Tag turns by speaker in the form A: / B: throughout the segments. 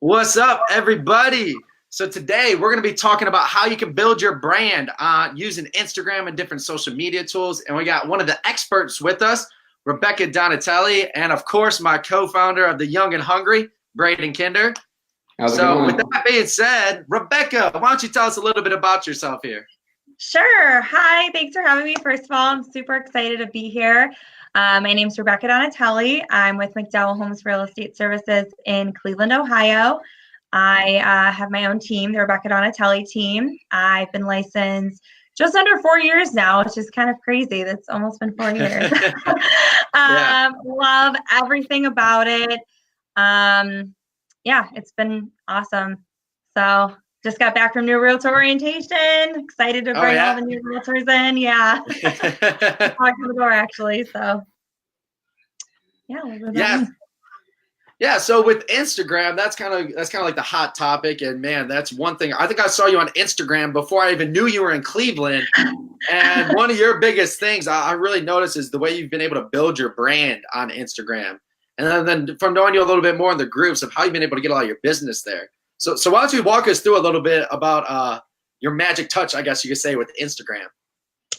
A: What's up, everybody? So today we're going to be talking about how you can build your brand using Instagram and different social media tools. And we got one of the experts with us, Rebecca Donatelli, and of course, my co-founder of The Young and Hungry, Brayden Kinder. So with that being said, Rebecca, why don't you tell us a little bit about yourself here?
B: Sure. Hi, thanks for having me. First of all, I'm super excited to be here. My name's Rebecca Donatelli. I'm with McDowell Homes Real Estate Services in Cleveland, Ohio. I have my own team, the Rebecca Donatelli team. I've been licensed just under 4 years now, which is kind of crazy. That's almost been 4 years. Love everything about it. Yeah, it's been awesome. So just got back from new realtor orientation. Excited to bring all the new realtors in. Yeah. Walked to the door actually. So
A: yeah. So with Instagram, that's kind of like the hot topic. And man, that's one thing. I think I saw you on Instagram before I even knew you were in Cleveland. And one of your biggest things I really noticed is the way you've been able to build your brand on Instagram. And then from knowing you a little bit more in the groups of how you've been able to get a lot of your business there. So why don't you walk us through a little bit about your magic touch, I guess you could say, with Instagram.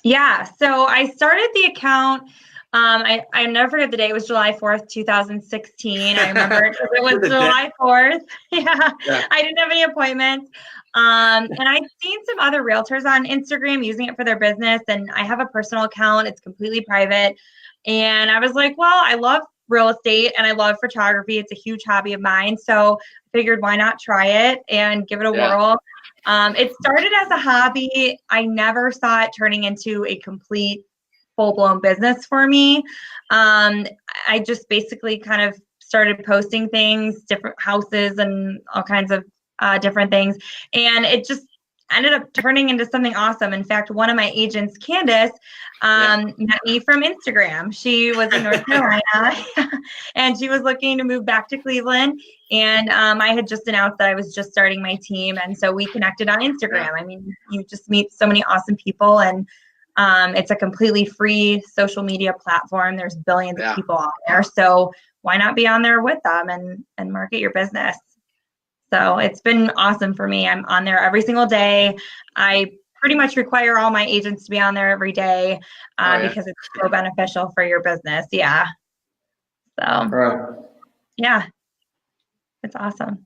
B: Yeah, so I started the account. I never forget the day. It was July 4th, 2016. I remember it was July 4th. Yeah, I didn't have any appointments. And I'd seen some other realtors on Instagram using it for their business. And I have a personal account. It's completely private. And I was like, well, I love real estate and I love photography. It's a huge hobby of mine. So I figured why not try it and give it a whirl. It started as a hobby. I never saw it turning into a complete full-blown business for me. I just basically kind of started posting things, different houses and all kinds of different things. And it just ended up turning into something awesome. In fact, one of my agents, Candace, met me from Instagram. She was in North Carolina and she was looking to move back to Cleveland. And I had just announced that I was just starting my team. And so we connected on Instagram. I mean, you just meet so many awesome people, and it's a completely free social media platform. There's billions of people on there. So why not be on there with them and market your business? So it's been awesome for me. I'm on there every single day. I pretty much require all my agents to be on there every day because it's so beneficial for your business. Yeah. So, yeah, it's awesome.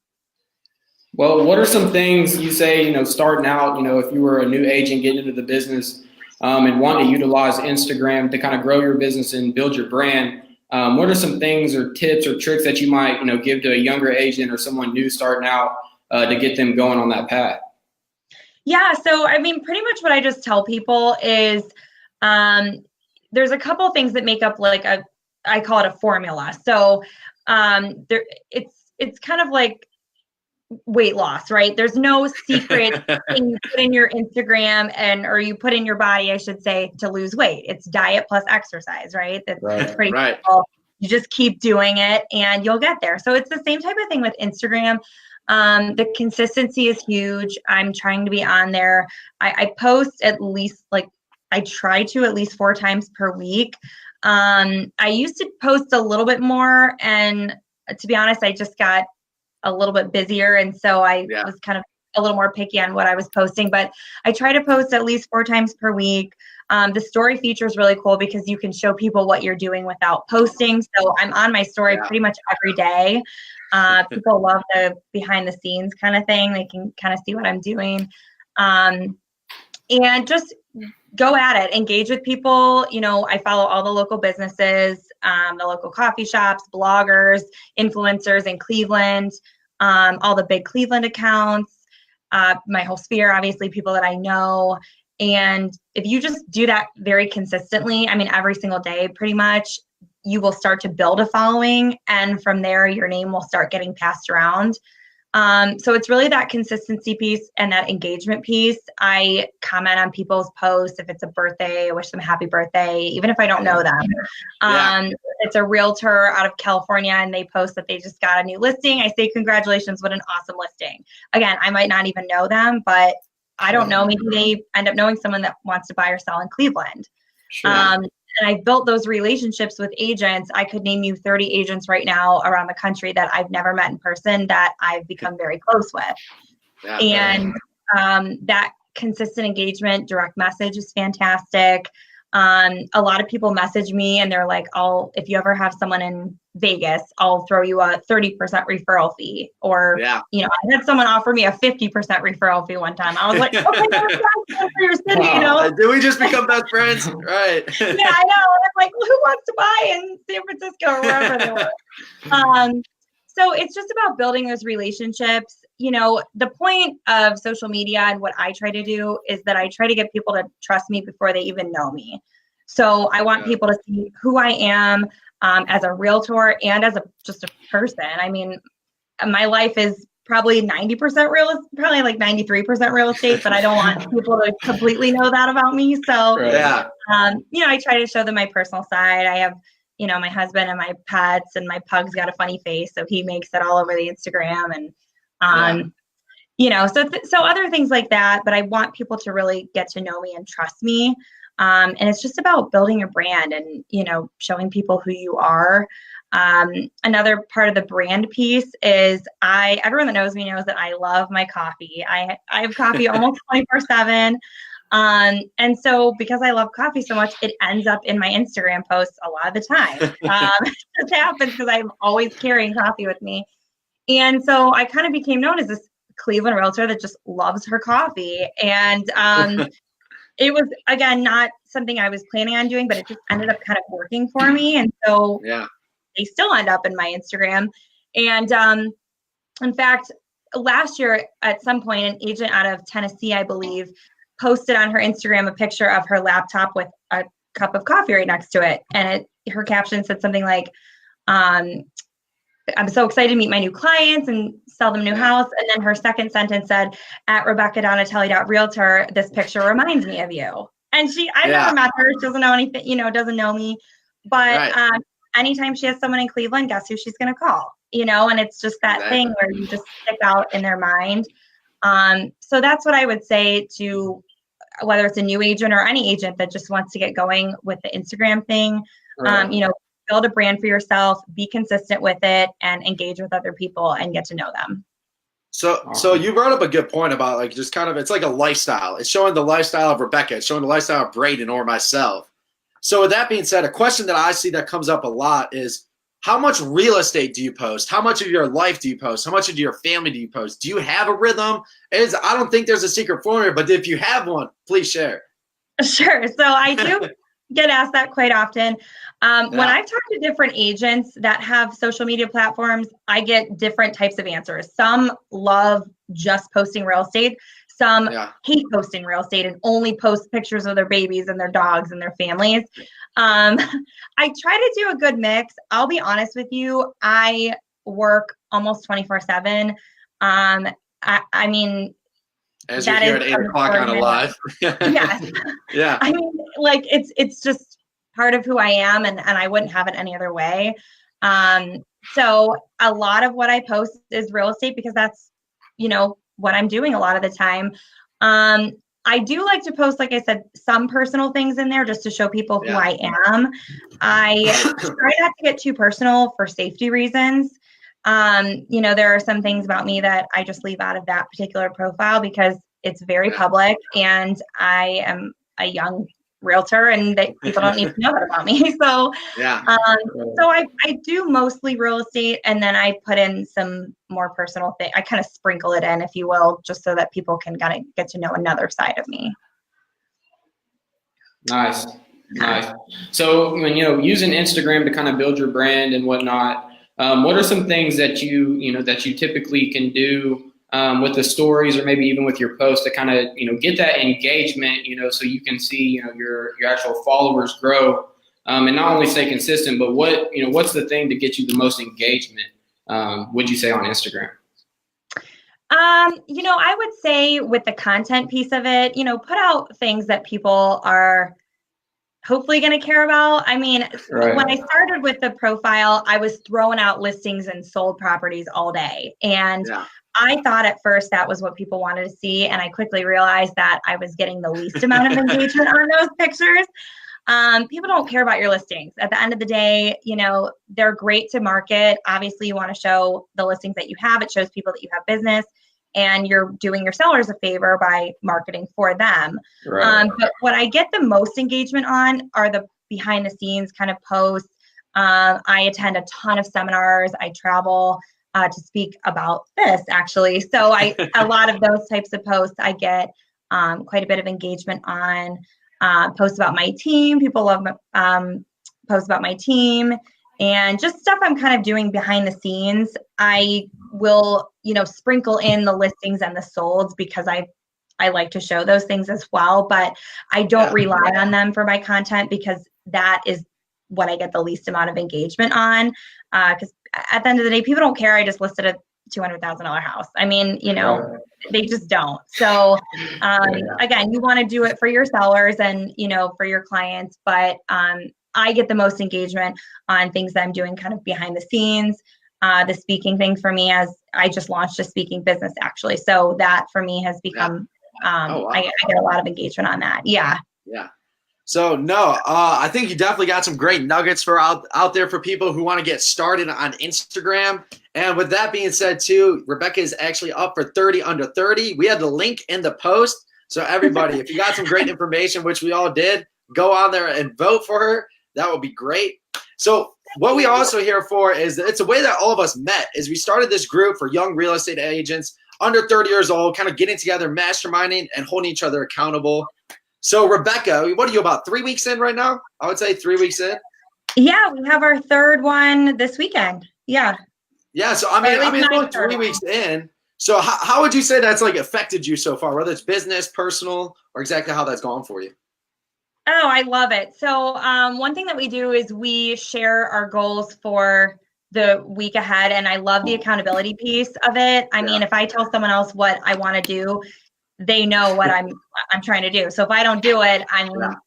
C: Well, what are some things you say, starting out, if you were a new agent getting into the business and wanting to utilize Instagram to kind of grow your business and build your brand? What are some things or tips or tricks that you might, give to a younger agent or someone new starting out to get them going on that path?
B: Yeah. So, I mean, pretty much what I just tell people is there's a couple of things that make up I call it a formula. So it's kind of like weight loss, right? There's no secret thing you put in your Instagram or you put in your body, I should say, to lose weight. It's diet plus exercise, right? That's pretty simple. You just keep doing it and you'll get there. So it's the same type of thing with Instagram. The consistency is huge. I'm trying to be on there. I post at least I try to at least 4 times per week. I used to post a little bit more, and to be honest, I just got a little bit busier, and so I was kind of a little more picky on what I was posting, but I try to post at least 4 times per week. The story feature is really cool because you can show people what you're doing without posting. So I'm on my story pretty much every day. People love the behind the scenes kind of thing. They can kind of see what I'm doing. And just go at it, engage with people. I follow all the local businesses, the local coffee shops, bloggers, influencers in Cleveland, all the big Cleveland accounts, my whole sphere, obviously people that I know. And if you just do that very consistently, I mean, every single day, pretty much, you will start to build a following. And from there, your name will start getting passed around. So it's really that consistency piece and that engagement piece. I comment on people's posts. If it's a birthday, I wish them happy birthday, even if I don't know them. It's a realtor out of California and they post that they just got a new listing. I say, congratulations, what an awesome listing. Again, I might not even know them, but I don't know. Maybe they end up knowing someone that wants to buy or sell in Cleveland. I've built those relationships with agents. I could name you 30 agents right now around the country that I've never met in person that I've become very close with.
A: Yeah.
B: And that consistent engagement, direct message is fantastic. A lot of people message me and they're like, if you ever have someone in Vegas, I'll throw you a 30% referral fee. Or, I had someone offer me a 50% referral fee one time. I was like, okay, that's for your city,
A: Did we just become best friends? Right.
B: Yeah, I know. I'm like, well, who wants to buy in San Francisco or wherever they were? So it's just about building those relationships. The point of social media and what I try to do is that I try to get people to trust me before they even know me. So I want people to see who I am as a realtor and as just a person. I mean, my life is probably 90% probably like 93% real estate, but I don't want people to completely know that about me. So, I try to show them my personal side. I have my husband and my pets, and my pug's got a funny face, so he makes it all over the Instagram, and so other things like that. But I want people to really get to know me and trust me, and it's just about building your brand and showing people who you are. Another part of the brand piece is everyone that knows me knows that I love my coffee. I have coffee almost 24/7. And so because I love coffee so much, it ends up in my Instagram posts a lot of the time. It just happens because I'm always carrying coffee with me. And so I kind of became known as this Cleveland realtor that just loves her coffee. And it was, again, not something I was planning on doing, but it just ended up kind of working for me. And so they still end up in my Instagram. And in fact, last year at some point, an agent out of Tennessee, I believe, posted on her Instagram a picture of her laptop with a cup of coffee right next to it. And her caption said something like, I'm so excited to meet my new clients and sell them a new house. And then her second sentence said, at RebeccaDonatelli.realtor, this picture reminds me of you. And I've never met her. She doesn't know anything, doesn't know me. But anytime she has someone in Cleveland, guess who she's going to call, and it's just that thing where you just stick out in their mind. So that's what I would say to whether it's a new agent or any agent that just wants to get going with the Instagram thing. Build a brand for yourself, be consistent with it, and engage with other people and get to know them.
A: So you brought up a good point about like just kind of, it's like a lifestyle. It's showing the lifestyle of Rebecca. It's showing the lifestyle of Brayden or myself. So with that being said, a question that I see that comes up a lot is, how much real estate do you post? How much of your life do you post? How much of your family do you post? Do you have a rhythm? I don't think there's a secret formula, but if you have one, please share.
B: Sure. So I do get asked that quite often. When I've talked to different agents that have social media platforms, I get different types of answers. Some love just posting real estate. Some hate posting real estate and only post pictures of their babies and their dogs and their families. I try to do a good mix. I'll be honest with you. I work almost 24/7. I mean,
A: as you're here at 8 o'clock on a live.
B: Yes.
A: Yeah.
B: I mean, like it's just part of who I am, and I wouldn't have it any other way. So a lot of what I post is real estate because that's, what I'm doing a lot of the time. I do like to post, like I said, some personal things in there just to show people who I am. I try not to get too personal for safety reasons. There are some things about me that I just leave out of that particular profile because it's very public and I am a young realtor and people don't need to know that about me. So, so I do mostly real estate, and then I put in some more personal things. I kind of sprinkle it in, if you will, just so that people can kind of get to know another side of me.
C: Nice. So when, using Instagram to kind of build your brand and whatnot, what are some things that you typically can do with the stories or maybe even with your posts to kind of, get that engagement, so you can see, your actual followers grow, and not only stay consistent, but what's the thing to get you the most engagement, would you say, on Instagram?
B: I would say with the content piece of it, put out things that people are hopefully going to care about. I mean, when I started with the profile, I was throwing out listings and sold properties all day. And I thought at first that was what people wanted to see. And I quickly realized that I was getting the least amount of engagement on those pictures. People don't care about your listings. At the end of the day, they're great to market. Obviously, you want to show the listings that you have. It shows people that you have business, and you're doing your sellers a favor by marketing for them.
C: Right.
B: But what I get the most engagement on are the behind the scenes kind of posts. I attend a ton of seminars. I travel to speak about this, actually. So a lot of those types of posts I get quite a bit of engagement on. Posts about my team. People love posts about my team, and just stuff I'm kind of doing behind the scenes. I will, sprinkle in the listings and the solds because I like to show those things as well, but I don't rely on them for my content because that is what I get the least amount of engagement on. Because at the end of the day, people don't care. I just listed a $200,000 house. I mean, they just don't. So again, you want to do it for your sellers and, for your clients, but I get the most engagement on things that I'm doing kind of behind the scenes. The speaking thing for me, as I just launched a speaking business actually. So that for me has become, I get a lot of engagement on that. Yeah.
A: Yeah. So no, I think you definitely got some great nuggets for out there for people who want to get started on Instagram. And with that being said too, Rebecca is actually up for 30 under 30. We have the link in the post. So everybody, if you got some great information, which we all did, go on there and vote for her. That would be great. So what we also here for is that it's a way that all of us met is we started this group for young real estate agents under 30 years old, kind of getting together, masterminding and holding each other accountable. So Rebecca, what are you about 3 weeks in right now? I would say 3 weeks in.
B: Yeah, we have our third one this weekend. Yeah.
A: Yeah. So I mean, it's only 3 weeks in. So how would you say that's like affected you so far, whether it's business, personal, or exactly how that's gone for you?
B: Oh, I love it. So one thing that we do is we share our goals for the week ahead, and I love the accountability piece of it. I mean, if I tell someone else what I want to do, they know what I'm trying to do. So if I don't do it,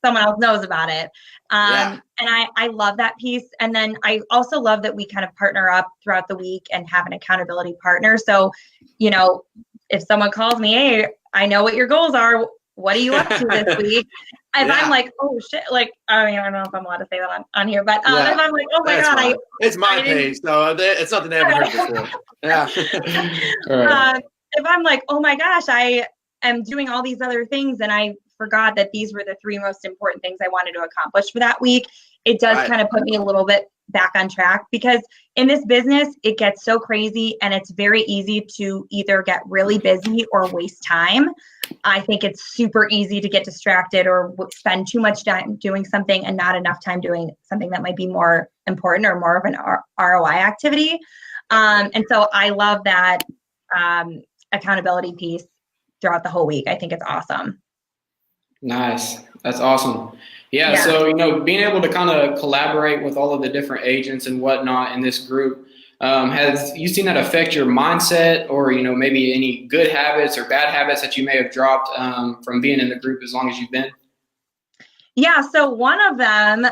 B: someone else knows about it. And I love that piece. And then I also love that we kind of partner up throughout the week and have an accountability partner. So, if someone calls me, hey, I know what your goals are. What are you up to this week? If I'm like, oh shit, like, I mean, I don't know if I'm allowed to say that on here, but if I'm like, oh my God,
A: it's my page, so it's nothing they haven't heard before. Yeah.
B: If I'm like, oh my gosh, I am doing all these other things and I forgot that these were the 3 most important things I wanted to accomplish for that week, it does kind of put me a little bit back on track, because in this business, it gets so crazy and it's very easy to either get really busy or waste time. I think it's super easy to get distracted or spend too much time doing something and not enough time doing something that might be more important or more of an ROI activity. And so I love that accountability piece throughout the whole week. I think it's awesome.
C: Nice. That's awesome. Yeah. So, being able to kind of collaborate with all of the different agents and whatnot in this group, has you seen that affect your mindset or, maybe any good habits or bad habits that you may have dropped from being in the group as long as you've been?
B: Yeah. So one of them,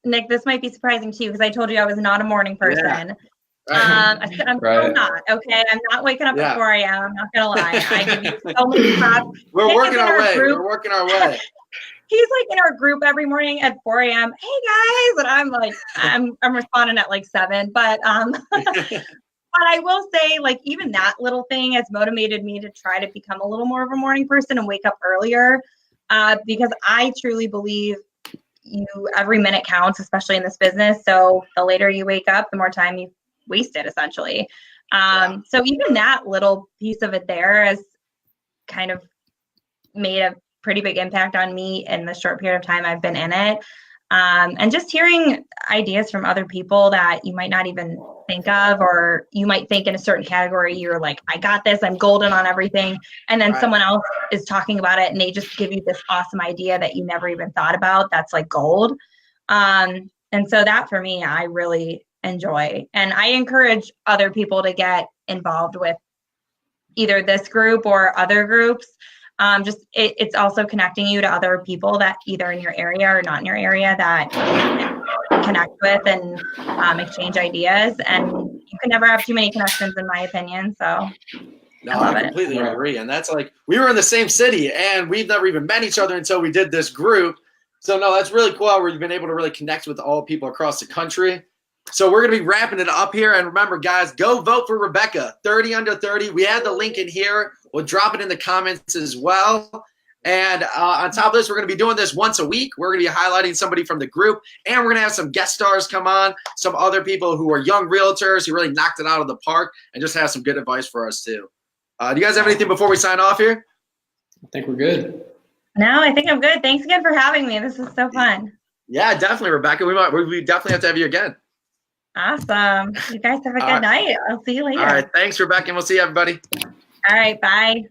B: Nick, this might be surprising to you because I told you I was not a morning person. I'm still not. Okay. I'm not waking up at 4 a.m. I'm not going to lie. I give you so many props.
A: We're working our way. We're working our way.
B: He's like in our group every morning at 4 a.m. Hey guys. And I'm like, I'm responding at like 7, but but I will say, like, even that little thing has motivated me to try to become a little more of a morning person and wake up earlier, because I truly believe every minute counts, especially in this business. So the later you wake up, the more time you wasted, essentially. So even that little piece of it there has kind of made a pretty big impact on me in the short period of time I've been in it. And just hearing ideas from other people that you might not even think of, or you might think in a certain category, you're like, I got this, I'm golden on everything. And then someone else is talking about it and they just give you this awesome idea that you never even thought about. That's like gold. And so that for me, I really enjoy. And I encourage other people to get involved with either this group or other groups. It's also connecting you to other people that either in your area or not in your area that you can connect with and exchange ideas. And you can never have too many connections, in my opinion. So
A: no, I completely agree. And that's like, we were in the same city and we've never even met each other until we did this group. So no, that's really cool how we've been able to really connect with all people across the country. So we're going to be wrapping it up here. And remember, guys, go vote for Rebecca, 30 under 30. We have the link in here. We'll drop it in the comments as well. And on top of this, we're going to be doing this once a week. We're going to be highlighting somebody from the group. And we're going to have some guest stars come on, some other people who are young realtors who really knocked it out of the park and just have some good advice for us too. Do you guys have anything before we sign off here?
C: I think we're good.
B: No, I think I'm good. Thanks again for having me. This is so fun.
A: Yeah, definitely, Rebecca. We definitely have to have you again.
B: Awesome. You guys have a good night. I'll see you later.
A: All right. Thanks, Rebecca, and we'll see you, everybody.
B: All right. Bye.